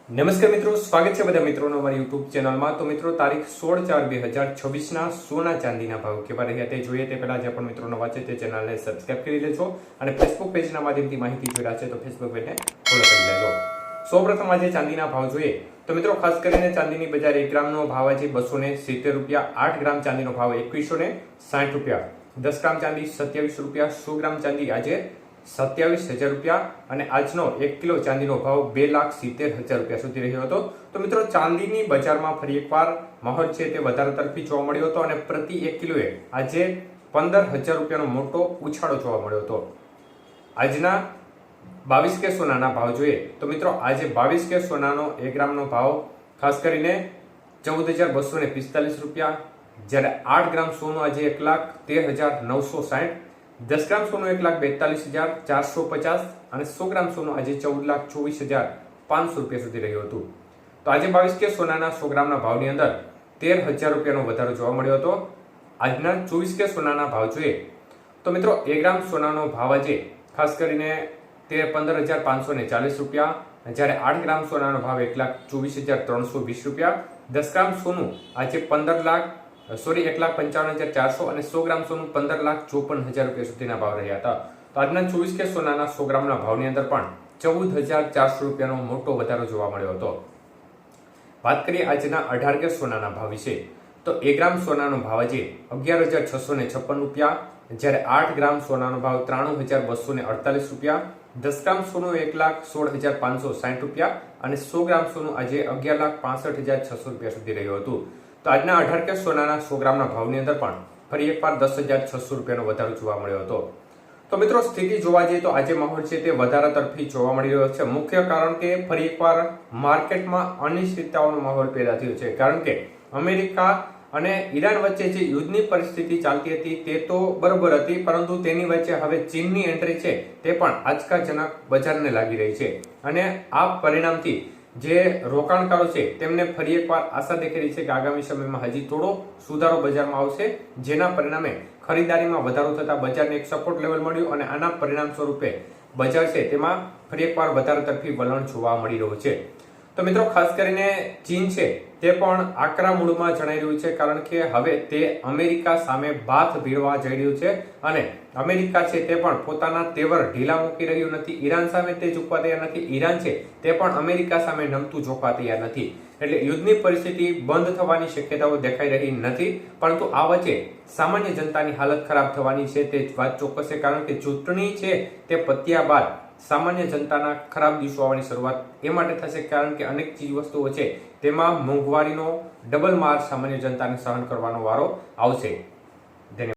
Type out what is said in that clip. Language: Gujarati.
નમસ્કાર મિત્રો, સ્વાગત છે બધા મિત્રોનો અમારી યુટ્યુબ ચેનલમાં। તો મિત્રો, તારીખ 16/4/2026ના સોના ચાંદીના ભાવ કેવા રહ્યા તે જોઈએ તે પહેલા જે પણ મિત્રો નવા છે તે ચેનલને સબસ્ક્રાઇબ કરી લેજો અને ફેસબુક પેજના માધ્યમથી માહિતી જોઈ રહ્યા છે તો ફેસબુક પેજને ફોલો કરી લેજો। સૌપ્રથમ આજે ચાંદીના ભાવ જોઈએ તો મિત્રો, ખાસ કરીને ચાંદીની બજાર 1 ગ્રામનો ભાવ આજે 270 રૂપિયા, 8 ગ્રામ ચાંદીનો ભાવ 2160 રૂપિયા, 10 ગ્રામ ચાંદી 27 રૂપિયા, 100 ગ્રામ ચાંદી આજે 27,000 રૂપિયા અને આજનો 1 કિલો ચાંદીનો ભાવ 2,70,000 રૂપિયા સુધી રહ્યો હતો। તો મિત્રો, ચાંદીની બજારમાં ફરી એકવાર માહોલ છે તે વધારે તરફી જોવા મળ્યો હતો અને પ્રતિ 1 કિલોએ આજે 15,000 રૂપિયાનો મોટો ઉછાળો જોવા મળ્યો હતો। આજના 22 કે સોનાના ભાવ જોઈએ તો મિત્રો, આજે 22 કે સોનાનો 1 ગ્રામનો ભાવ ખાસ કરીને 14,245 રૂપિયા, જ્યારે 8 ગ્રામ સોનું આજે 1,13,960, 10 ગ્રામ સોનું 1,42,450 અને 100 ગ્રામ સોનું આજે 14,24,500 રૂપિયા સુધી રહ્યું હતું। તો આજે 22 કે સોનાના 100 ગ્રામના ભાવની અંદર 13,000 રૂપિયાનો વધારો જોવા મળ્યો હતો। આજના 24 કે સોનાના ભાવ જોઈએ તો મિત્રો, 1 ગ્રામ સોનાનો ભાવ આજે ખાસ કરીને 15,540 રૂપિયા, જ્યારે 8 ગ્રામ સોનાનો ભાવ 1,24,320 રૂપિયા, 10 ગ્રામ સોનું આજે 1,55,400 અને 100 ગ્રામ સોનું 15,54,000 રૂપિયા સુધીના ભાવ રહ્યા હતા। તો આજના 24 કે સોનાના 100 ગ્રામના ભાવની અંદર પણ 14,400 રૂપિયાનો મોટો વધારો જોવા મળ્યો હતો। વાત કરીએ આજના 18 કે સોનાના ભાવ વિશે તો 1 ગ્રામ સોનાનો ભાવ આજે 11,656 રૂપિયા, જ્યારે 8 ગ્રામ સોનાનો ભાવ 93,248 રૂપિયા, 10 ગ્રામ સોનું 1,16,560 રૂપિયા અને 100 ગ્રામ સોનું આજે 11,65,600 રૂપિયા સુધી રહ્યું હતું। તો આજના 18 કે સોનાના 100 ગ્રામના ભાવની અંદર પણ ફરી એકવાર 10,600 રૂપિયાનો વધારો જોવા મળ્યો હતો। તો મિત્રો, સ્થિતિ જોવા જઈએ તો આજે માહોલ છે તે વધારા તરફી જોવા મળી રહ્યો છે। મુખ્ય કારણ કે ફરી એકવાર માર્કેટમાં અનિશ્ચિતતાઓનો માહોલ પેદા થયો છે, કારણ કે અમેરિકા અને ઈરાન વચ્ચે જે યુદ્ધની પરિસ્થિતિ ચાલતી હતી તે તો બરોબર હતી, પરંતુ તેની વચ્ચે હવે ચીનની એન્ટ્રી છે તે પણ આંચકાજનક બજારને લાગી રહી છે અને આ પરિણામથી જે રોકાણકારો છે તેમને ફરી એકવાર આશા દેખાઈ રહી છે કે આગામી સમયમાં હજી થોડો સુધારો બજારમાં આવશે, જેના પરિણામે ખરીદારીમાં વધારો થતા બજારને એક સપોર્ટ લેવલ મળ્યું અને આના પરિણામ સ્વરૂપે બજાર છે તેમાં ફરી એકવાર વધારે તરફી વલણ જોવા મળી રહ્યું છે। તો મિત્રો, ખાસ કરીને ચીન છે તે પણ આકરા મૂળમાં જણાઈ રહ્યું છે, કારણ કે હવે તે અમેરિકા સામે બાથ ભીડવા જઈ રહ્યું છે અને અમેરિકા છે તે પણ પોતાના તેવર ઢીલા મૂકી રહ્યું નથી। ઈરાન સામે તે ઝૂકવા તૈયાર નથી, ઈરાન છે તે પણ અમેરિકા સામે નમતું ઝૂકવા તૈયાર નથી। એટલે યુદ્ધની પરિસ્થિતિ બંધ થવાની શક્યતાઓ દેખાઈ રહી નથી, પરંતુ આ વચ્ચે સામાન્ય જનતાની હાલત ખરાબ થવાની છે તે વાત ચોક્કસ છે, કારણ કે ચૂંટણી છે તે પત્યા બાદ સામાન્ય જનતાના ખરાબ દિવસો આવવાની શરૂઆત એ માટે થશે, કારણ કે અનેક ચીજ વસ્તુઓ છે તેમાં મોંઘવારીનો ડબલ માર સામાન્ય જનતાને સહન કરવાનો વારો આવશે। ધન્યવાદ।